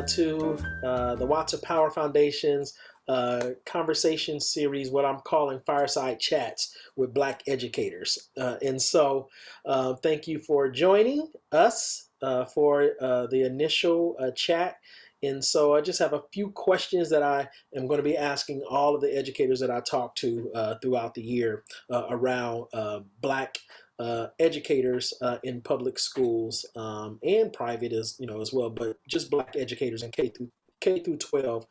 to the Watts of Power Foundation's conversation series, what I'm calling Fireside Chats with Black educators. Thank you for joining us for the initial chat. And so I just have a few questions that I am going to be asking all of the educators that I talk to throughout the year around Black educators in public schools and private as well, but just Black educators in K through 12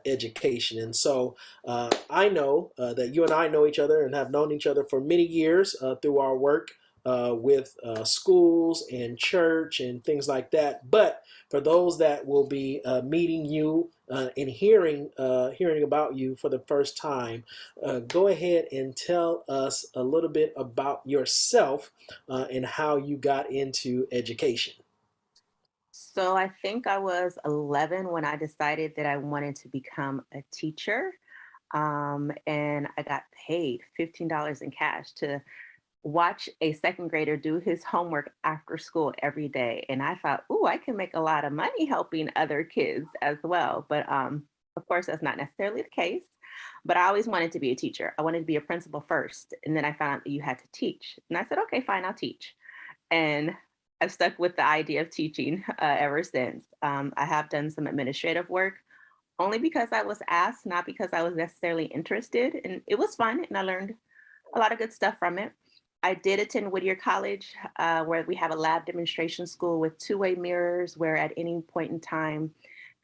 education. And so I know that you and I know each other and have known each other for many years through our work with schools and church and things like that. But for those that will be meeting you and hearing about you for the first time, go ahead and tell us a little bit about yourself and how you got into education. So I think I was 11 when I decided that I wanted to become a teacher. And I got paid $15 in cash to watch a second grader do his homework after school every day. And I thought, ooh, I can make a lot of money helping other kids as well. But of course, that's not necessarily the case. But I always wanted to be a teacher. I wanted to be a principal first. And then I found out that you had to teach. And I said, okay, fine, I'll teach. And I've stuck with the idea of teaching ever since. I have done some administrative work only because I was asked, not because I was necessarily interested. And it was fun, and I learned a lot of good stuff from it. I did attend Whittier College, where we have a lab demonstration school with two-way mirrors, where at any point in time,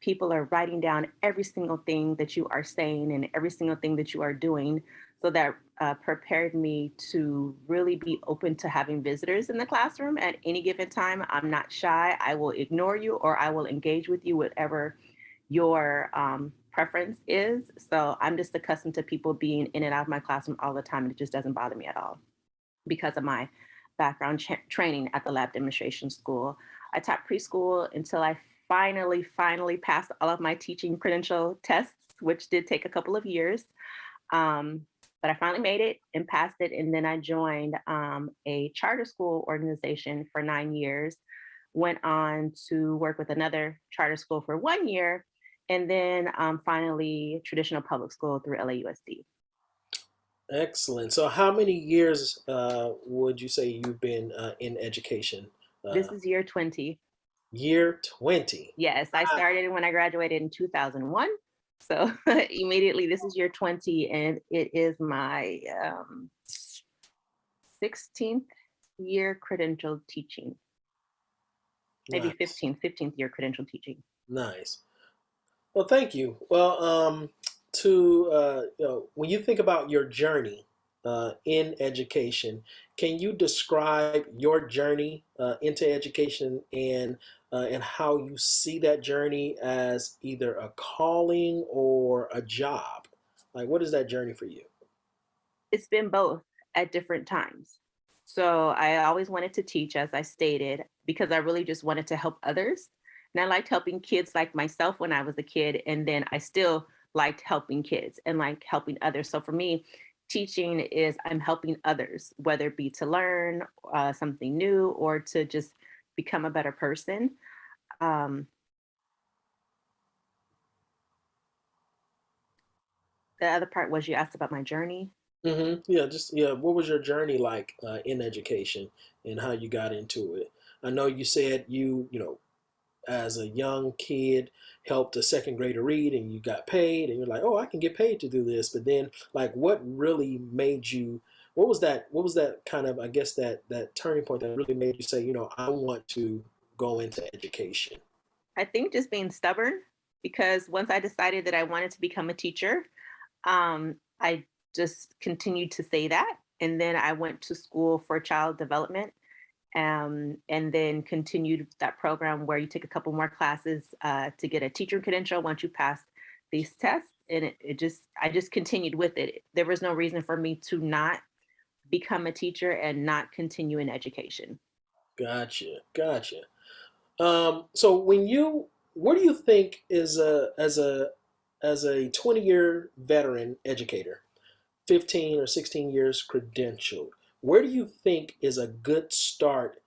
people are writing down every single thing that you are saying and every single thing that you are doing. So that prepared me to really be open to having visitors in the classroom at any given time. I'm not shy. I will ignore you or I will engage with you, whatever your preference is. So I'm just accustomed to people being in and out of my classroom all the time. And it just doesn't bother me at all because of my background training at the lab demonstration school. I taught preschool until I finally passed all of my teaching credential tests, which did take a couple of years. But I finally made it and passed it. And then I joined a charter school organization for 9 years, went on to work with another charter school for 1 year, and then finally traditional public school through LAUSD. Excellent. So how many years would you say you've been in education? This is year 20. Year 20. Yes, I started when I graduated in 2001. So immediately, this is year 20, and it is my 16th year credential teaching. Maybe Nice. 15th year credential teaching. Nice. Well, thank you. Well, when you think about your journey in education, can you describe your journey into education and how you see that journey as either a calling or a job? Like, what is that journey for you? It's been both at different times. So I always wanted to teach, as I stated, because I really just wanted to help others. And I liked helping kids like myself when I was a kid. And then I still liked helping kids and like helping others. So for me, teaching is I'm helping others, whether it be to learn something new or to just become a better person. Um, the other part was you asked about my journey. Yeah. What was your journey like in education and how you got into it? I know you said as a young kid helped a second grader read and you got paid and you're like, oh, I can get paid to do this. But then like what really made you, what was that kind of, I guess that turning point that really made you say, I want to go into education? I think just being stubborn, because once I decided that I wanted to become a teacher, I just continued to say that. And then I went to school for child development, and then continued that program where you take a couple more classes to get a teacher credential once you pass these tests. And I just continued with it. There was no reason for me to not become a teacher and not continue in education. Gotcha. So what do you think is as a 20-year veteran educator, 15 or 16 years credentialed, where do you think is a good start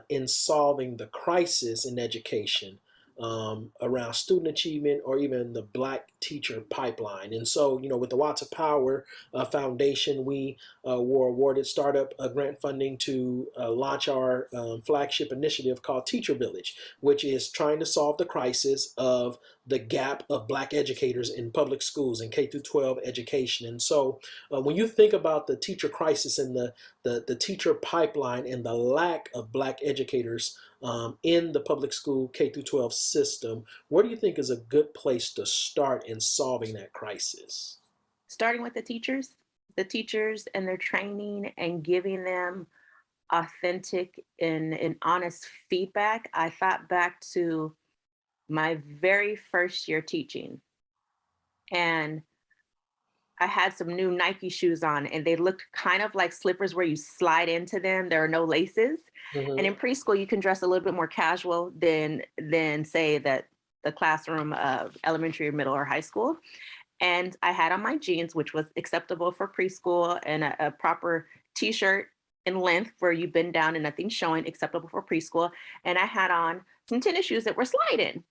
in solving the crisis in education around student achievement or even the Black teacher pipeline. And so, with the Watts of Power Foundation, we were awarded startup grant funding to launch our flagship initiative called Teacher Village, which is trying to solve the crisis of the gap of Black educators in public schools and K through 12 education. And so when you think about the teacher crisis and the teacher pipeline and the lack of Black educators in the public school K through 12 system, where do you think is a good place to start in solving that crisis? Starting with the teachers and their training and giving them authentic and honest feedback. I thought back to my very first year teaching, and I had some new Nike shoes on, and they looked kind of like slippers where you slide into them. There are no laces. And Mm-hmm. in preschool, you can dress a little bit more casual than say that the classroom of elementary or middle or high school. And I had on my jeans, which was acceptable for preschool, and a proper t-shirt in length where you bend down and nothing showing, acceptable for preschool. And I had on some tennis shoes that were sliding.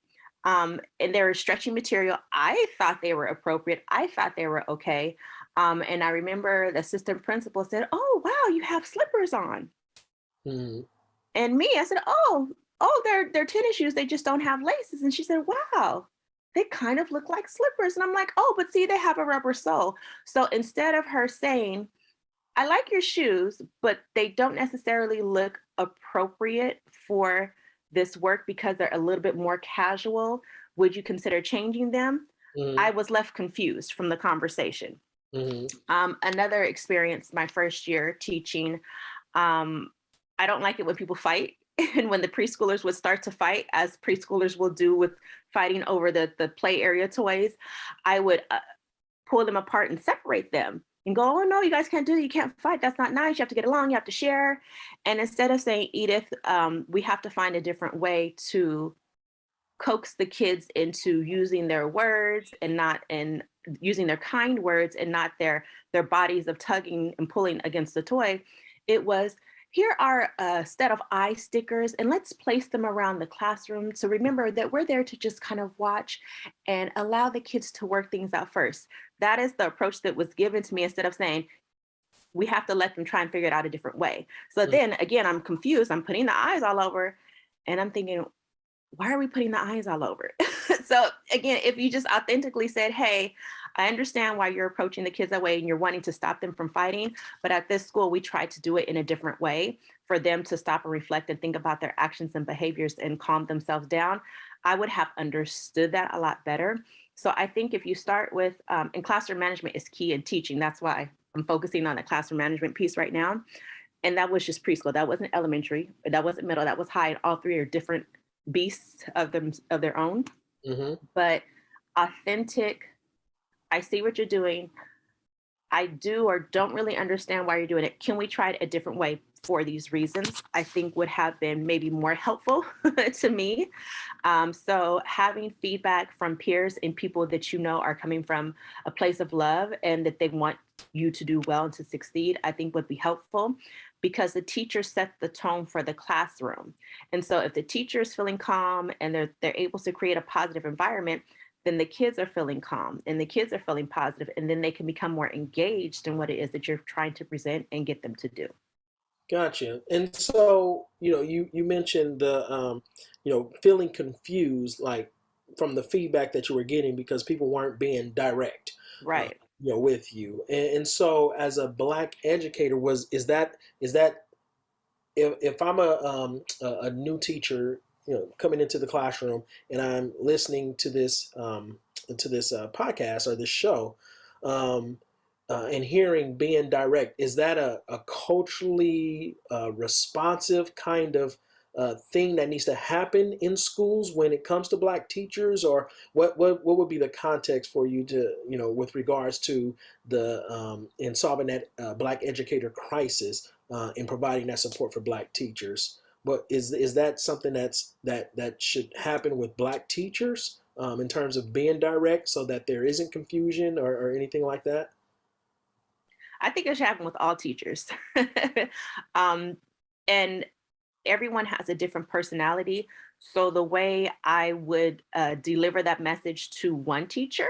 And they were stretchy material. I thought they were appropriate. I thought they were okay. And I remember the assistant principal said, "Oh, wow, you have slippers on." Mm-hmm. And me, I said, "Oh, they're tennis shoes. They just don't have laces." And she said, "Wow, they kind of look like slippers." And I'm like, "Oh, but see, they have a rubber sole." So instead of her saying, "I like your shoes, but they don't necessarily look appropriate for this work because they're a little bit more casual. Would you consider changing them?" Mm-hmm. I was left confused from the conversation. Mm-hmm. Another experience, my first year teaching, um, I don't like it when people fight. And when the preschoolers would start to fight, as preschoolers will do with fighting over the play area toys, I would pull them apart and separate them and go, "Oh no, you guys can't do that. You can't fight. That's not nice. You have to get along. You have to share." And instead of saying, "Edith, we have to find a different way to coax the kids into using their words and not and using their kind words and not their bodies of tugging and pulling against the toy," it was, "Here are a set of eye stickers, and let's place them around the classroom to remember that we're there to just kind of watch and allow the kids to work things out first." That is the approach that was given to me, instead of saying, "We have to let them try and figure it out a different way." So then again, I'm confused. I'm putting the eyes all over, and I'm thinking, why are we putting the eyes all over? So again, if you just authentically said, "Hey, I understand why you're approaching the kids that way and you're wanting to stop them from fighting, but at this school, we tried to do it in a different way for them to stop and reflect and think about their actions and behaviors and calm themselves down," I would have understood that a lot better. So I think if you start with, and classroom management is key in teaching. That's why I'm focusing on the classroom management piece right now. And that was just preschool. That wasn't elementary. That wasn't middle. That was high. And all three are different beasts of their own. Mm-hmm. But authentic, "I see what you're doing. I do or don't really understand why you're doing it. Can we try it a different way for these reasons?" I think would have been maybe more helpful to me. So having feedback from peers and people that you know are coming from a place of love and that they want you to do well and to succeed, I think would be helpful, because the teacher set the tone for the classroom. And so if the teacher is feeling calm and they're able to create a positive environment, then the kids are feeling calm and the kids are feeling positive, and then they can become more engaged in what it is that you're trying to present and get them to do. Gotcha. And so, you mentioned the feeling confused, like from the feedback that you were getting because people weren't being direct, uh, Right. with you. And so, as a Black educator, is that if I'm a new teacher, coming into the classroom and I'm listening to this podcast or this show, um, and hearing being direct, is that a culturally responsive kind of thing that needs to happen in schools when it comes to Black teachers, or what would be the context for you to, with regards to the in solving that Black educator crisis, in providing that support for Black teachers? But is that something that should happen with Black teachers, in terms of being direct, so that there isn't confusion or anything like that? I think it should happen with all teachers. um, and everyone has a different personality. So the way I would deliver that message to one teacher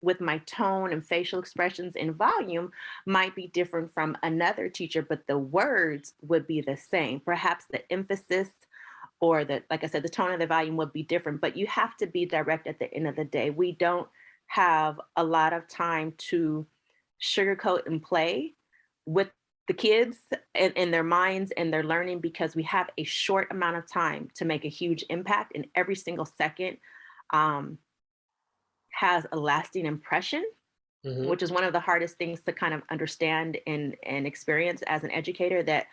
with my tone and facial expressions and volume might be different from another teacher, but the words would be the same. Perhaps the emphasis or the, like I said, the tone and the volume would be different, but you have to be direct at the end of the day. We don't have a lot of time to sugarcoat and play with the kids and their minds and their learning, because we have a short amount of time to make a huge impact, and every single second um, has a lasting impression, Hmm. which is one of the hardest things to kind of understand and experience as an educator. That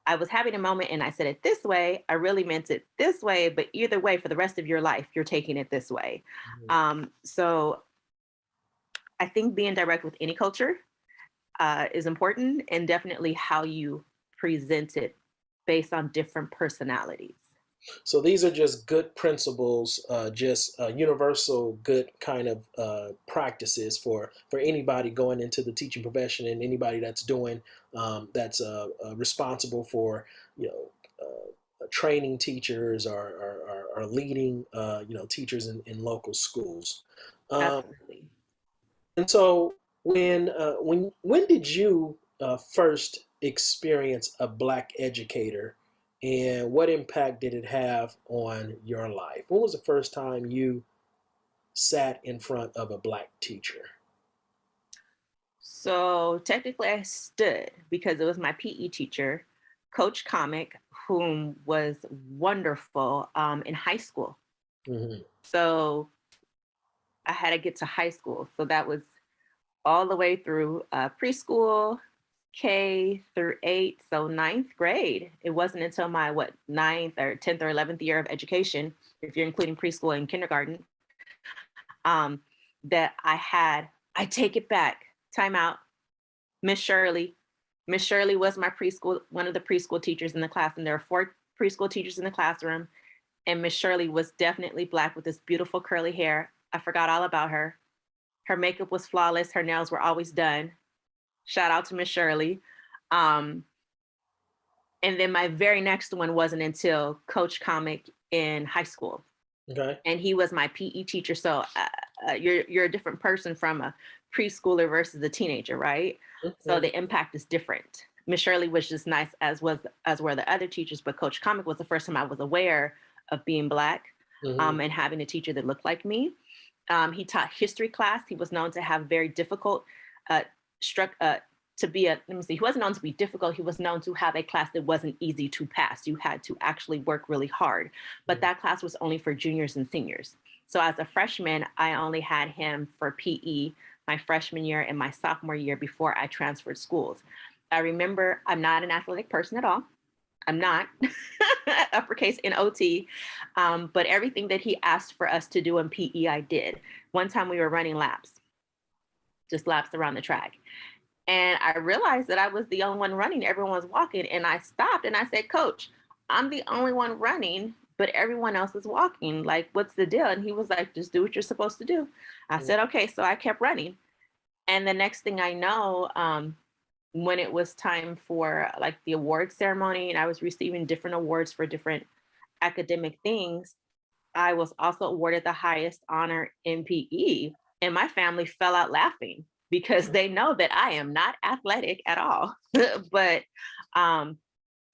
I was having a moment and I said it this way, I really meant it this way, but either way, for the rest of your life, you're taking it this way. So I think being direct with any culture is important, and definitely how you present it based on different personalities. So these are just good principles, just universal good kind of practices for anybody going into the teaching profession, and anybody that's doing that's responsible for you know training teachers, or leading teachers in local schools. Um, Absolutely. and so when did you first experience a black educator, and what impact did it have on your life? When was the first time you sat in front of a black teacher? So technically, I stood because it was my PE teacher, Coach Comic, whom was wonderful in high school. Hmm. So I had to get to high school. So that was all the way through preschool, K through 8, so ninth grade. It wasn't until my ninth or 10th or 11th year of education, if you're including preschool and kindergarten, um, that I take it back, time out, Miss Shirley. Miss Shirley was my preschool, one of the preschool teachers in the class, and there are 4 preschool teachers in the classroom. And Miss Shirley was definitely black with this beautiful curly hair. I forgot all about her. Her makeup was flawless. Her nails were always done. Shout out to Miss Shirley. Um, and then my very next one wasn't until Coach Comic in high school, Okay. and he was my PE teacher. So you're a different person from a preschooler versus a teenager, right? So Mhm. the impact is different. Miss Shirley was just nice, as were the other teachers, but Coach Comic was the first time I was aware of being black, Mhm. and having a teacher that looked like me. He taught history class. He was known to have very difficult, uh, struck to be a. Let me see. He wasn't known to be difficult. He was known to have a class that wasn't easy to pass. You had to actually work really hard. But Mhm. that class was only for juniors and seniors. So as a freshman, I only had him for PE my freshman year and my sophomore year before I transferred schools. I remember I'm not an athletic person at all. I'm not uppercase in OT, but everything that he asked for us to do in PE, I did. One time we were running laps, just laps around the track. And I realized that I was the only one running. Everyone was walking. And I stopped and I said, Coach, I'm the only one running, but everyone else is walking. Like, what's the deal? And he was like, just do what you're supposed to do. I Mhm. said, okay. So I kept running. And the next thing I know, when it was time for like the award ceremony and I was receiving different awards for different academic things, I was also awarded the highest honor in PE. And my family fell out laughing because they know that I am not athletic at all. But um,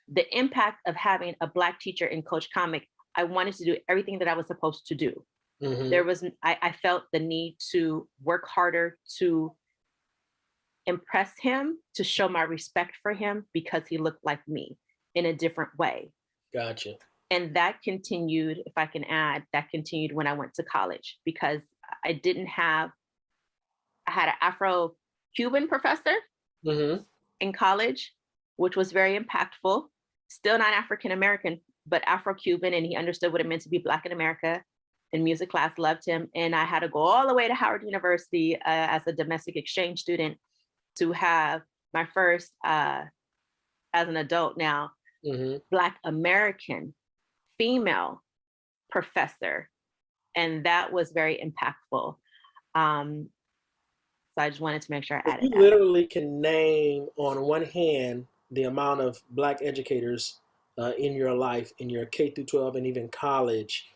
the impact of having a Black teacher in Coach Comic, I wanted to do everything that I was supposed to do. Mhm. I felt the need to work harder to impress him, to show my respect for him because he looked like me in a different way. Gotcha. And that continued, if I can add, that continued when I went to college because I didn't have, I had an Afro Cuban professor Mhm. in college, which was very impactful. Still not African American, but Afro Cuban, and he understood what it meant to be Black in America. In music class, loved him. And I had to go all the way to Howard University as a domestic exchange student to have my first, as an adult now, Mhm. Black American female professor. And that was very impactful. Um, so I just wanted to make sure I So added you that. literally can name on one hand the amount of black educators in your life, in your K through 12 and even college,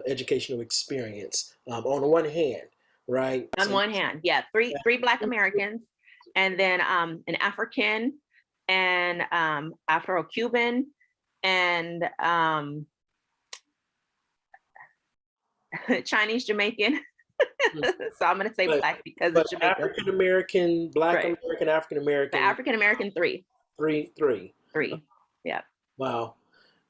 educational experience? On the one hand, right? On So, one hand, yeah, three Black Americans, and then an African, and Afro-Cuban, and Chinese Jamaican. So I'm gonna say but Black because but of Jamaica. African American, Black Right. American, African The American, African American three. three. Three. Yeah. Wow.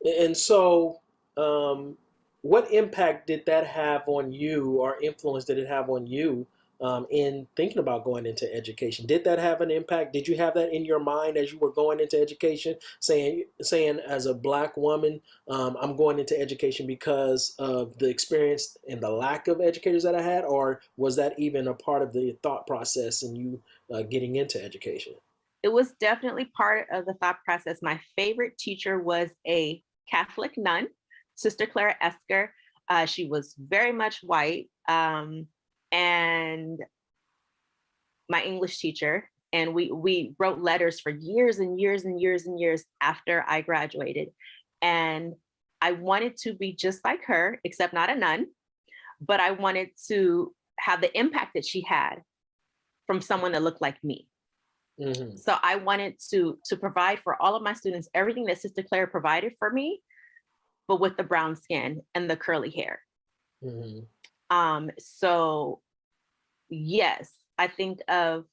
And so, um, what impact did that have on you, or influence did it have on you, in thinking about going into education? Did that have an impact? Did you have that in your mind as you were going into education, saying as a Black woman, I'm going into education because of the experience and the lack of educators that I had, or was that even a part of the thought process in you getting into education? It was definitely part of the thought process. My favorite teacher was a Catholic nun, Sister Clara Esker. She was very much white, and my English teacher. And we wrote letters for years and years and years and years after I graduated. And I wanted to be just like her, except not a nun, but I wanted to have the impact that she had from someone that looked like me. Hmm. So I wanted to provide for all of my students everything that Sister Claire provided for me, but with the brown skin and the curly hair. Hmm. So yes, I think of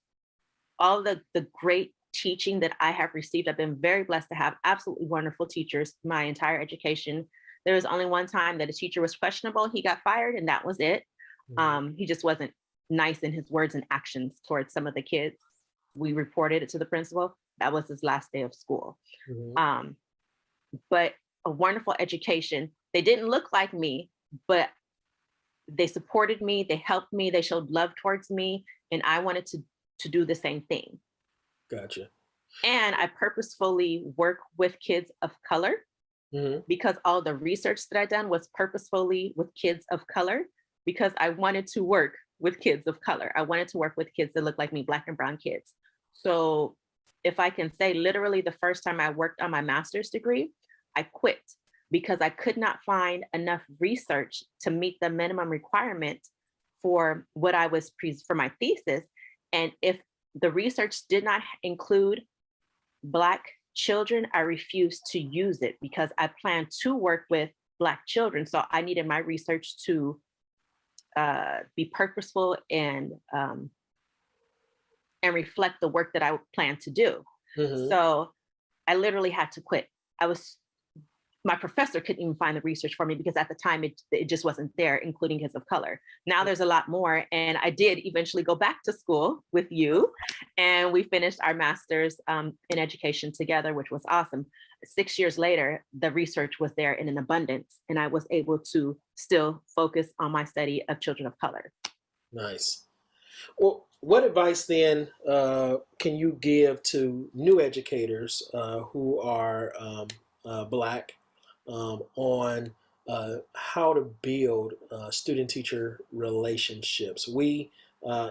all the great teaching that I have received. I've been very blessed to have absolutely wonderful teachers my entire education. There was only one time that a teacher was questionable. He got fired, and that was it. Hmm. He just wasn't nice in his words and actions towards some of the kids. We reported it to the principal. That was his last day of school. Hmm. Um, but a wonderful education. They didn't look like me, but they supported me, they helped me, they showed love towards me, and I wanted to do the same thing. Gotcha. And I purposefully work with kids of color Hmm. because all the research that I done was purposefully with kids of color because I wanted to work with kids of color. I wanted to work with kids that look like me, Black and brown kids. So if I can say, literally the first time I worked on my master's degree, I quit because I could not find enough research to meet the minimum requirement for what I was for my thesis. And if the research did not include Black children, I refused to use it because I plan to work with Black children. So I needed my research to be purposeful and reflect the work that I plan to do. Hmm. So I literally had to quit. My professor couldn't even find the research for me because at the time it just wasn't there, including kids of color. Now there's a lot more. And I did eventually go back to school with you, and we finished our master's in education together, which was awesome. 6 years later, the research was there in an abundance, and I was able to still focus on my study of children of color. Nice. Well, what advice then can you give to new educators who are Black, on how to build student-teacher relationships? We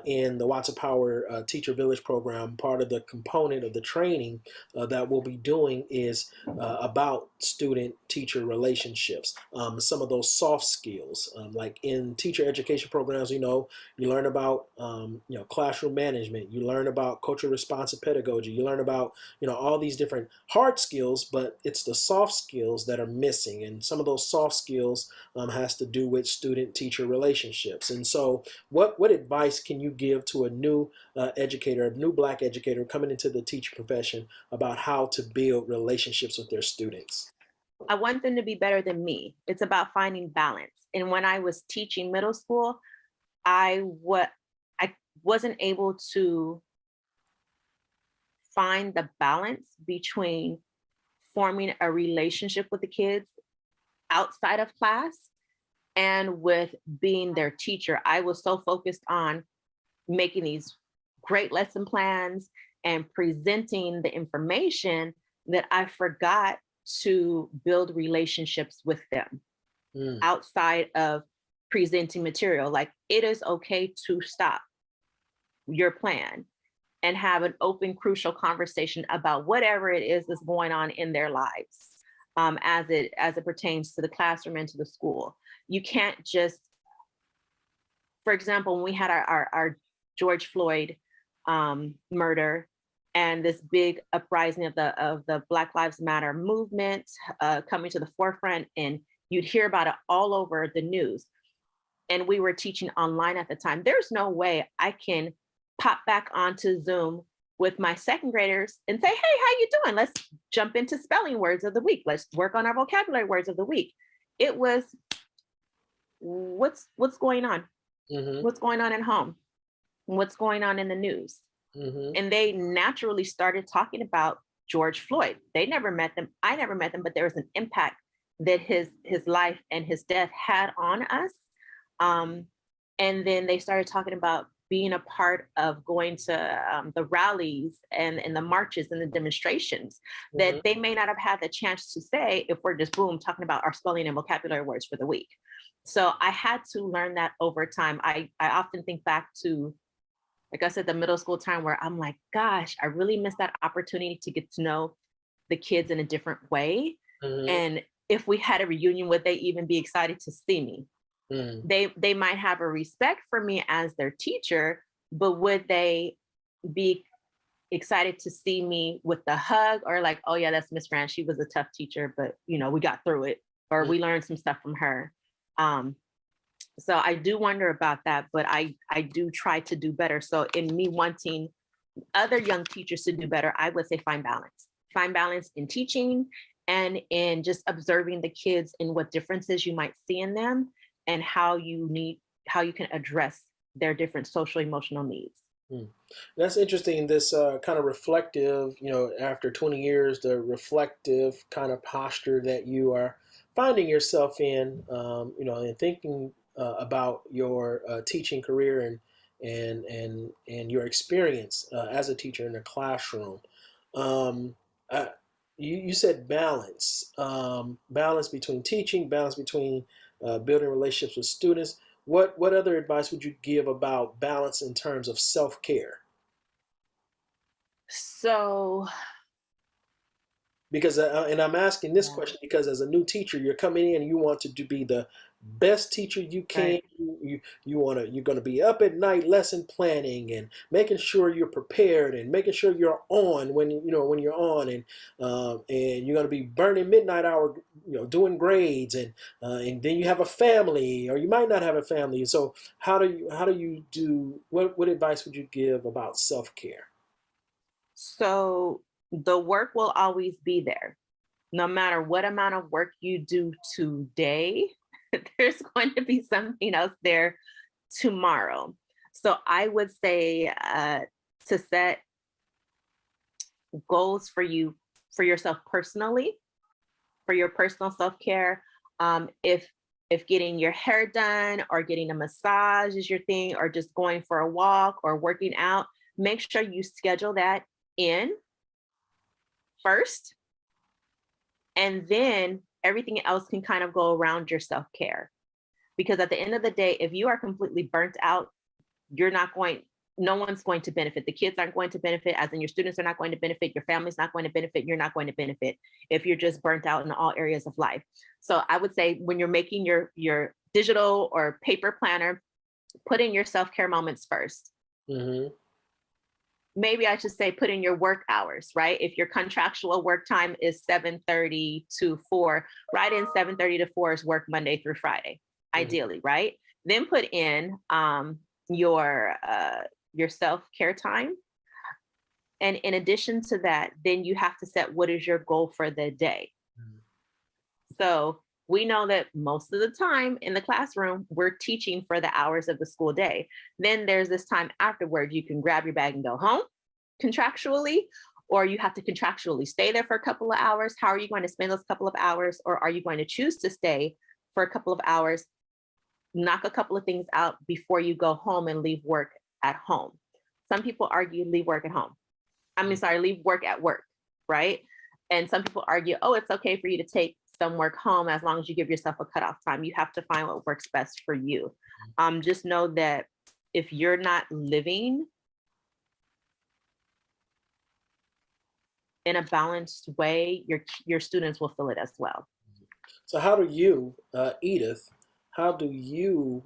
in the Watts of Power Teacher Village program, part of the component of the training that we'll be doing is about student-teacher relationships. Some of those soft skills, like in teacher education programs, you learn about classroom management, you learn about cultural responsive pedagogy, you learn about all these different hard skills, but it's the soft skills that are missing, and some of those soft skills has to do with student teacher relationships. And so what advice can you give to a new educator, a new Black educator coming into the teaching profession, about how to build relationships with their students? I want them to be better than me. It's about finding balance. And when I was teaching middle school, I wasn't able to find the balance between forming a relationship with the kids outside of class and with being their teacher. I was so focused on making these great lesson plans and presenting the information that I forgot to build relationships with them Mm. outside of presenting material. Like, it is okay to stop your plan and have an open, crucial conversation about whatever it is that's going on in their lives, as it pertains to the classroom and to the school. You can't just, for example, when we had our George Floyd murder and this big uprising of the Black Lives Matter movement coming to the forefront, and you'd hear about it all over the news. And we were teaching online at the time. There's no way I can pop back onto Zoom with my second graders and say, hey, how you doing? Let's jump into spelling words of the week. Let's work on our vocabulary words of the week. It was, what's going on? Mm-hmm. What's going on at home? What's going on in the news? Mm-hmm. And they naturally started talking about George Floyd. They never met them. I never met them, but there was an impact that his life and his death had on us. And then they started talking about being a part of going to the rallies and the marches and the demonstrations that they may not have had the chance to say if we're just boom talking about our spelling and vocabulary words for the week. So I had to learn that over time. I often think back to, like I said, the middle school time where I'm like, gosh, I really missed that opportunity to get to know the kids in a different way. Mm-hmm. And if we had a reunion, would they even be excited to see me? Mm. They might have a respect for me as their teacher, but would they be excited to see me with the hug, or like, oh yeah, that's Miss Grant, she was a tough teacher, but we got through it, or we learned some stuff from her. So I do wonder about that, but I do try to do better. So in me wanting other young teachers to do better, I would say find balance in teaching and in just observing the kids and what differences you might see in them, and how you can address their different social emotional needs. That's interesting. This kind of reflective, after 20 years, the reflective kind of posture that you are finding yourself in, and thinking about your teaching career and your experience as a teacher in the classroom. Uh, you said balance, balance between teaching, balance between building relationships with students. What other advice would you give about balance in terms of self-care? So, because and I'm asking this question because as a new teacher, you're coming in and you want to be the best teacher you can. Right. You're going to be up at night lesson planning and making sure you're prepared and making sure you're on when you're on, and you're going to be burning midnight hour doing grades, and then you have a family, or you might not have a family. So how do you do what advice would you give about self-care? So the work will always be there. No matter what amount of work you do today, there's going to be something else there tomorrow. So I would say to set goals for yourself personally, for your personal self-care. If getting your hair done or getting a massage is your thing, or just going for a walk or working out, make sure you schedule that in first, and then everything else can kind of go around your self-care. Because at the end of the day, if you are completely burnt out, no one's going to benefit. The kids aren't going to benefit, as in your students are not going to benefit, your family's not going to benefit, you're not going to benefit if you're just burnt out in all areas of life. So I would say when you're making your digital or paper planner, put in your self-care moments first. Mm-hmm. Maybe I should say put in your work hours, right? If your contractual work time is 7:30 to 4, write in 7:30 to 4 is work Monday through Friday, ideally, right? Then put in your self-care time. And in addition to that, then you have to set what is your goal for the day. So we know that most of the time in the classroom, we're teaching for the hours of the school day. Then there's this time afterward, you can grab your bag and go home contractually, or you have to contractually stay there for a couple of hours. How are you going to spend those couple of hours? Or are you going to choose to stay for a couple of hours, knock a couple of things out before you go home and leave work at home? Some people argue leave work at home. Leave work at work, right? And some people argue, oh, it's okay for you to take some work home as long as you give yourself a cutoff time. You have to find what works best for you. Just know that if you're not living in a balanced way, your students will feel it as well. So how do you, Edith, how do you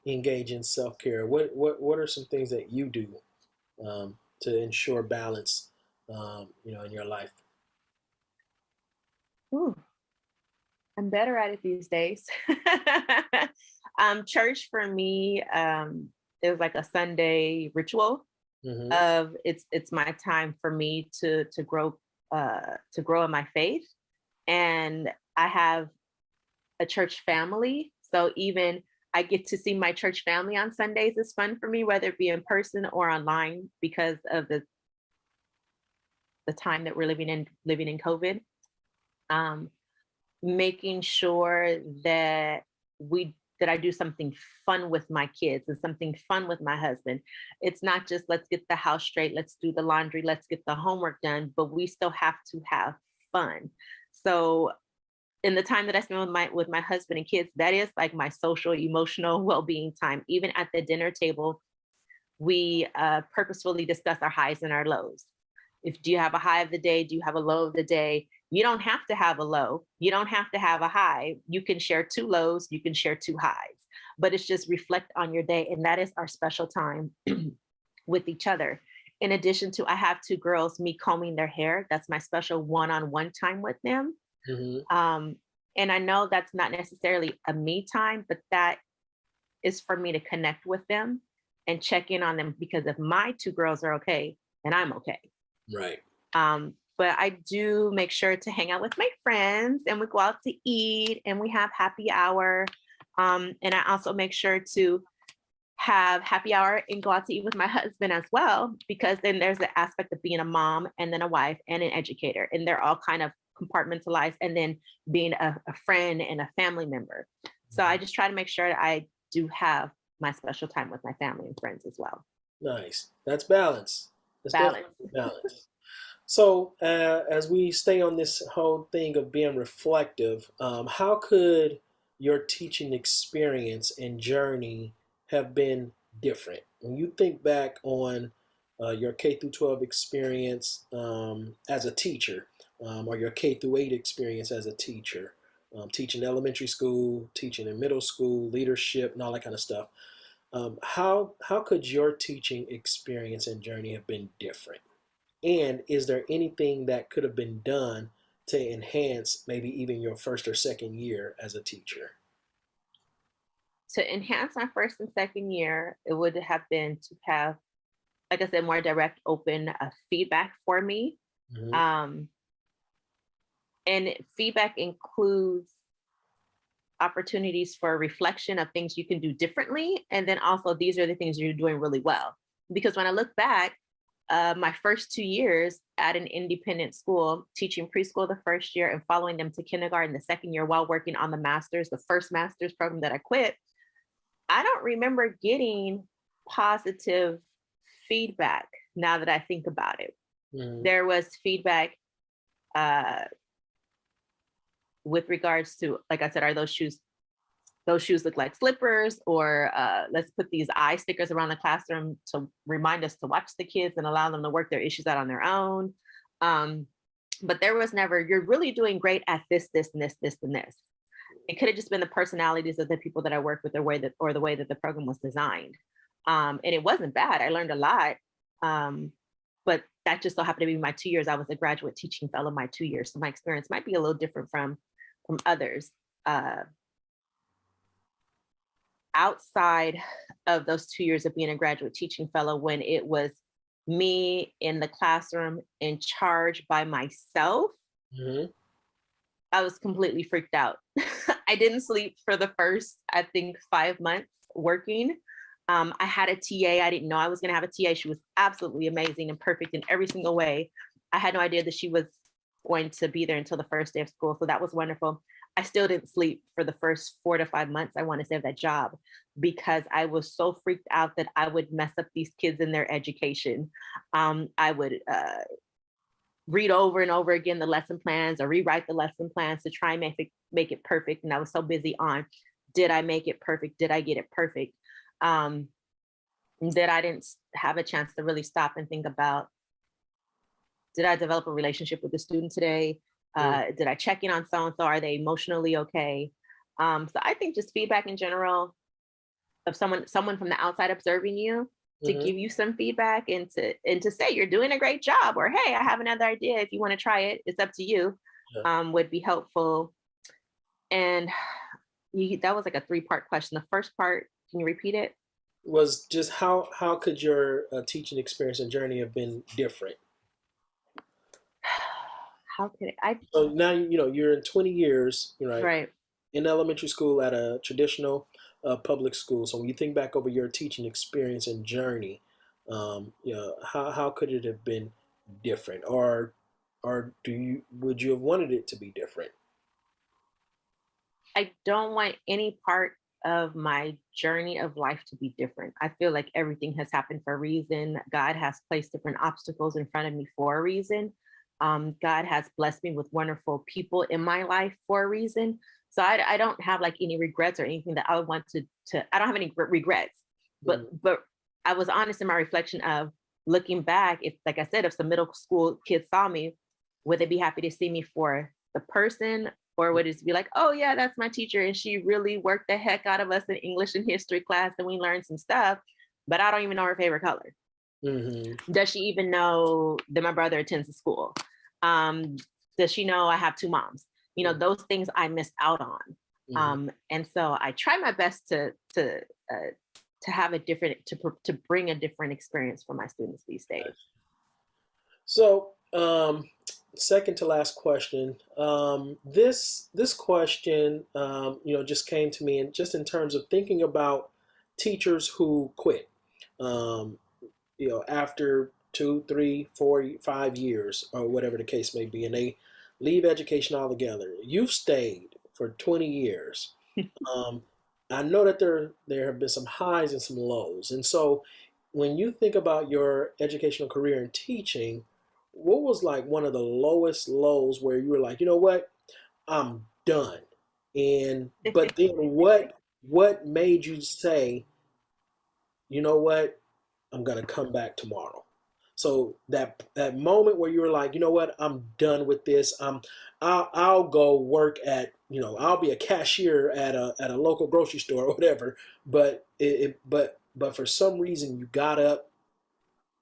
engage in self-care? What are some things that you do to ensure balance, in your life? Ooh, I'm better at it these days. Church for me, it was like a Sunday ritual Hmm. of it's my time for me to grow in my faith. And I have a church family. So even I get to see my church family on Sundays is fun for me, whether it be in person or online because of the time that we're living in COVID. Um, Making sure that I do something fun with my kids and something fun with my husband. It's not just let's get the house straight, let's do the laundry, let's get the homework done, but we still have to have fun. So in the time that I spend with my husband and kids, that is like my social, emotional well-being time. Even at the dinner table, we purposefully discuss our highs and our lows. If do you have a high of the day? Do you have a low of the day? You don't have to have a low. You don't have to have a high. You can share two lows. You can share two highs. But it's just reflect on your day, and that is our special time with each other. In addition to, I have two girls, me combing their hair. That's my special one-on-one time with them. Hmm. Um, and I know that's not necessarily a me time, but that is for me to connect with them and check in on them because if my two girls are okay, then I'm okay. Right. But I do make sure to hang out with my friends and we go out to eat and we have happy hour. And I also make sure to have happy hour and go out to eat with my husband as well, because then there's the aspect of being a mom and then a wife and an educator. And they're all kind of compartmentalized and then being a friend and a family member. So I just try to make sure that I do have my special time with my family and friends as well. Nice. That's balance. That's Balance. definitely balance. So, as we stay on this whole thing of being reflective, how could your teaching experience and journey have been different? When you think back on your K through 12 experience as a teacher, or your K through 8 experience as a teacher, teaching elementary school, teaching in middle school, leadership, and all that kind of stuff. How could your teaching experience and journey have been different? And is there anything that could have been done to enhance maybe even your first or second year as a teacher? To enhance my first and second year, it would have been to have, like I said, more direct, open feedback for me. Hmm. Um, and feedback includes opportunities for reflection of things you can do differently. And then also, these are the things you're doing really well. Because when I look back, my first 2 years at an independent school, teaching preschool the first year and following them to kindergarten the second year while working on the master's, the first master's program that I quit, I don't remember getting positive feedback now that I think about it. Hmm. There was feedback uh, with regards to, like I said, are those shoes look like slippers, or let's put these eye stickers around the classroom to remind us to watch the kids and allow them to work their issues out on their own. Um, but there was never, you're really doing great at this, this, and this, this, and this. It could have just been the personalities of the people that I worked with, or the way that the program was designed. And it wasn't bad. I learned a lot. But that just so happened to be my 2 years. I was a graduate teaching fellow my 2 years. So my experience might be a little different from others. Outside of those 2 years of being a graduate teaching fellow, when it was me in the classroom in charge by myself, Hmm. I was completely freaked out. I didn't sleep for the first, I think, 5 months working. I had a TA. I didn't know I was going to have a TA. She was absolutely amazing and perfect in every single way. I had no idea that she was going to be there until the first day of school. So that was wonderful. I still didn't sleep for the first 4 to 5 months, I want to say, of that job, because I was so freaked out that I would mess up these kids in their education. I would read over and over again the lesson plans or rewrite the lesson plans to try and make it perfect. And I was so busy on, did I make it perfect? Did I get it perfect? That I didn't have a chance to really stop and think about, did I develop a relationship with the student today? Did I check in on so-and-so? Are they emotionally okay? So I think just feedback in general of someone from the outside observing you to Mm-hmm. give you some feedback and to say you're doing a great job, or hey, I have another idea. If you want to try it, it's up to you. Yeah. Would be helpful. And that was like a three-part question. The first part, can you repeat it? Was just how could your teaching experience and journey have been different? How could I? So now you're in 20 years, right, Right. in elementary school at a traditional public school. So when you think back over your teaching experience and journey, how could it have been different, or would you have wanted it to be different? I don't want any part of my journey of life to be different. I feel like everything has happened for a reason. God has placed different obstacles in front of me for a reason. God has blessed me with wonderful people in my life for a reason. So I don't have like any regrets or anything that I would want to I don't have any regrets. But Mm, but I was honest in my reflection of looking back, if like I said, if some middle school kids saw me, would they be happy to see me for the person, or would it be like, oh yeah, that's my teacher and she really worked the heck out of us in English and history class and we learned some stuff, but I don't even know her favorite color. mm-hmm, Does she even know that my brother attends the school? Um, does she know I have two moms? Those things I missed out on. mm-hmm. And so I try my best to have a different to bring a different experience for my students these days. So, second to last question. This question, just came to me, and just in terms of thinking about teachers who quit, um, after 2, 3, 4, 5 years, or whatever the case may be, and they leave education altogether. You've stayed for 20 years. Um, I know that there have been some highs and some lows, and so when you think about your educational career in teaching, what was like one of the lowest lows where you were like, you know what, I'm done, and but then what made you say, you know what, I'm gonna come back tomorrow? So that moment where you were like, you know what, I'm done with this. I'll go work at, I'll be a cashier at a local grocery store or whatever. But but for some reason you got up,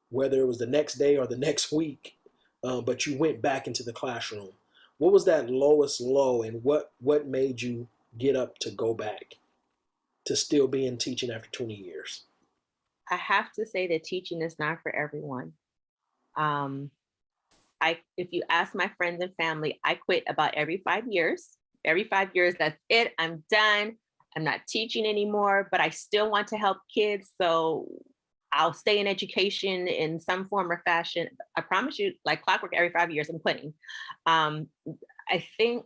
whether it was the next day or the next week, but you went back into the classroom. What was that lowest low, and what made you get up to go back to still be in teaching after 20 years? I have to say that teaching is not for everyone. Um, if you ask my friends and family, I quit about every 5 years. Every 5 years, that's it. I'm done. I'm not teaching anymore, but I still want to help kids. So I'll stay in education in some form or fashion. I promise you, like clockwork, every 5 years, I'm quitting. Um, I think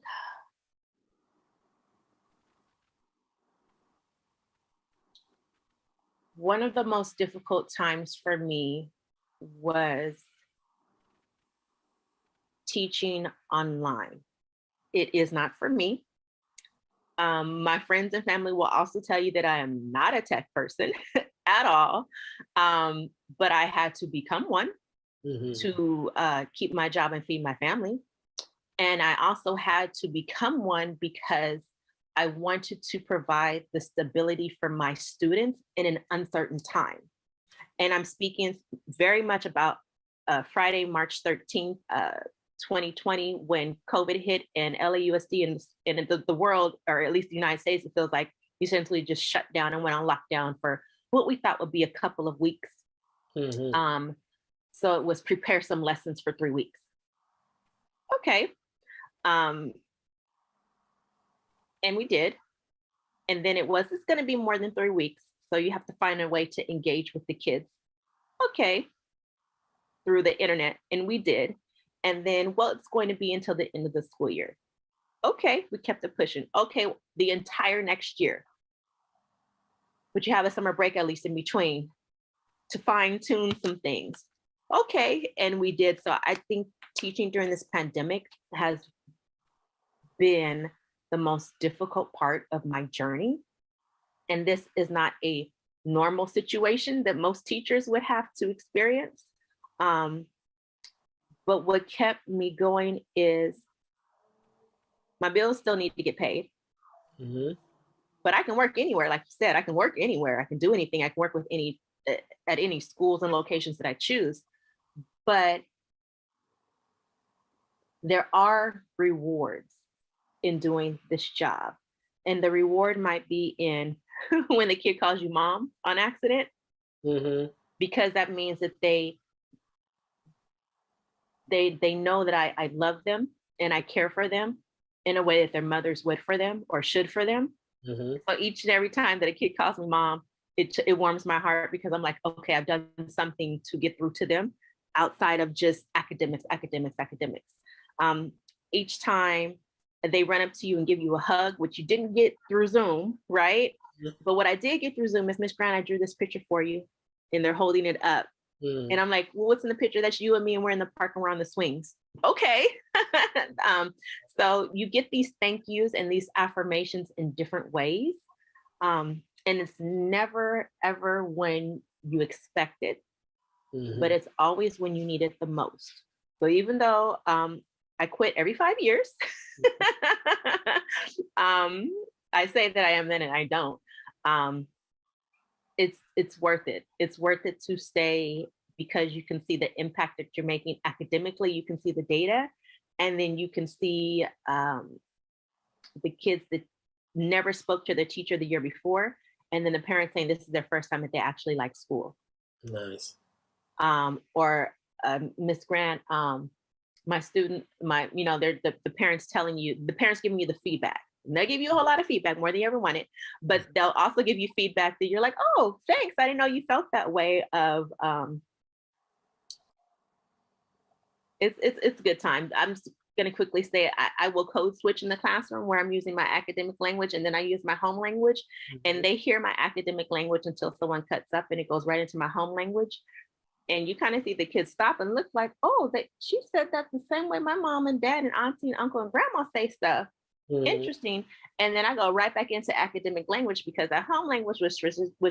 one of the most difficult times for me was teaching online. It is not for me. My friends and family will also tell you that I am not a tech person at all. But I had to become one Mm-hmm. to keep my job and feed my family. And I also had to become one because I wanted to provide the stability for my students in an uncertain time. And I'm speaking very much about Friday, March 13th, 2020, when COVID hit and LAUSD and the world, or at least the United States, it feels like essentially just shut down and went on lockdown for what we thought would be a couple of weeks. Mm-hmm. Um, so it was prepare some lessons for 3 weeks. Okay. Um, and we did. And then it's going to be more than 3 weeks. So you have to find a way to engage with the kids. Okay. Through the internet. And we did. And then, well, it's going to be until the end of the school year. Okay. We kept it pushing. Okay. The entire next year. But you have a summer break at least in between to fine tune some things. Okay. And we did. So I think teaching during this pandemic has been the most difficult part of my journey. And this is not a normal situation that most teachers would have to experience. Um, But what kept me going is my bills still need to get paid, Mm-hmm. but I can work anywhere. Like you said, I can work anywhere. I can do anything. I can work with at any schools and locations that I choose. But there are rewards in doing this job. And the reward might be in when the kid calls you mom on accident, Mm-hmm. because that means that they know that I love them and I care for them in a way that their mothers would for them or should for them. Mm-hmm. So each and every time that a kid calls me mom, it warms my heart, because I'm like, okay, I've done something to get through to them outside of just academics, academics, academics. Um, each time they run up to you and give you a hug, which you didn't get through Zoom, right? But what I did get through Zoom is, Miss Grant, I drew this picture for you, and they're holding it up. Mm-hmm. And I'm like, well, what's in the picture? That's you and me, and we're in the park and we're on the swings. Okay. So you get these thank yous and these affirmations in different ways. And it's never, ever when you expect it, Mm-hmm. but it's always when you need it the most. So even though I quit every 5 years, um, I say that I am then and I don't. Um, it's worth it. It's worth it to stay, because you can see the impact that you're making academically. You can see the data, and then you can see the kids that never spoke to their teacher the year before, and then the parents saying this is their first time that they actually like school. Nice. Or Miss Grant, my student, they're the parents telling you, the parents giving you the feedback. And they'll give you a whole lot of feedback, more than you ever wanted, but they'll also give you feedback that you're like, oh, thanks, I didn't know you felt that way. It's a good time. I'm just going to quickly say I will code switch in the classroom where I'm using my academic language, and then I use my home language, and they hear my academic language until someone cuts up and it goes right into my home language. And you kind of see the kids stop and look like, oh, she said that the same way my mom and dad and auntie and uncle and grandma say stuff. Mm-hmm. Interesting. And then I go right back into academic language, because that home language was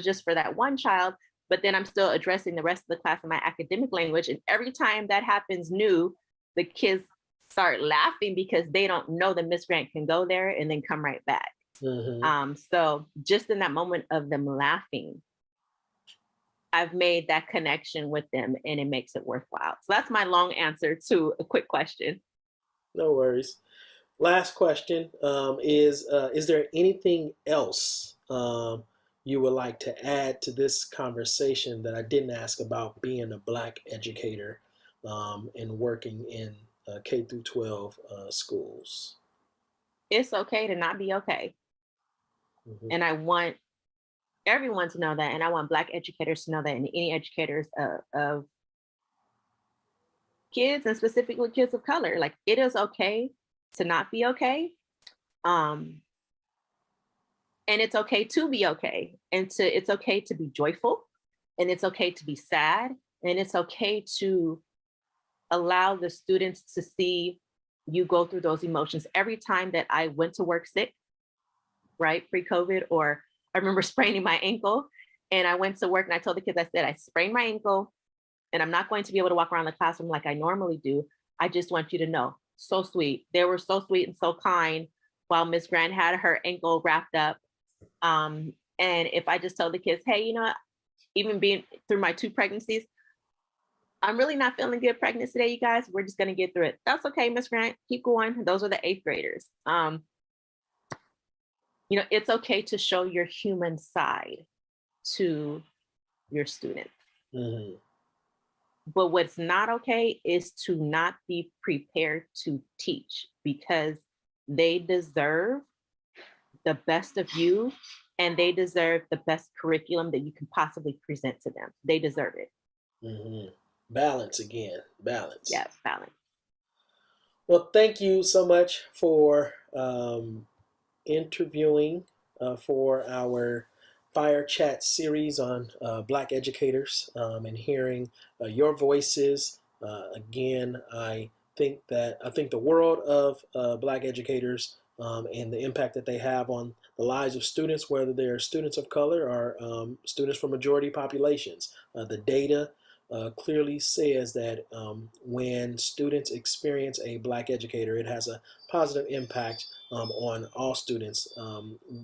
just for that one child, but then I'm still addressing the rest of the class in my academic language. And every time that happens new, the kids start laughing because they don't know that Miss Grant can go there and then come right back. Mm-hmm. So just in that moment of them laughing, I've made that connection with them, and it makes it worthwhile. So that's my long answer to a quick question. No worries. Last question is there anything else you would like to add to this conversation that I didn't ask about being a Black educator and working in K through 12 schools? It's okay to not be okay. Mm-hmm. And I want everyone to know that. And I want Black educators to know that, and any educators of kids, and specifically kids of color. Like, it is okay to not be okay. And it's okay to be okay. And it's okay to be joyful, and it's okay to be sad, and it's okay to allow the students to see you go through those emotions. Every time that I went to work sick, right, pre-COVID, or I remember spraining my ankle, and I went to work and I told the kids, I said, I sprained my ankle and I'm not going to be able to walk around the classroom like I normally do. I just want you to know. So sweet. They were so sweet and so kind while Miss Grant had her ankle wrapped up. And if I just told the kids, hey, even being through my 2 pregnancies, I'm really not feeling good pregnant today, you guys. We're just going to get through it. That's okay, Miss Grant. Keep going. Those are the 8th graders. It's okay to show your human side to your students. Mm-hmm. But what's not okay is to not be prepared to teach, because they deserve the best of you, and they deserve the best curriculum that you can possibly present to them. They deserve it. Mm-hmm. Balance again. Balance. Yeah, balance. Well, thank you so much for interviewing for our Fire Chat series on Black educators and hearing your voices. Again, I think the world of Black educators and the impact that they have on the lives of students, whether they're students of color or students from majority populations. The data clearly says that when students experience a Black educator, it has a positive impact on all students,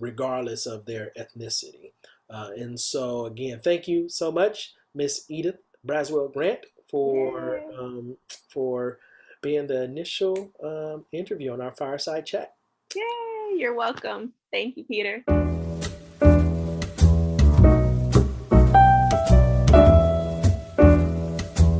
regardless of their ethnicity. And so, again, thank you so much, Miss Edith Braswell-Grant, Yay. for being the initial interview on our Fireside Chat. Yay. You're welcome. Thank you, Peter.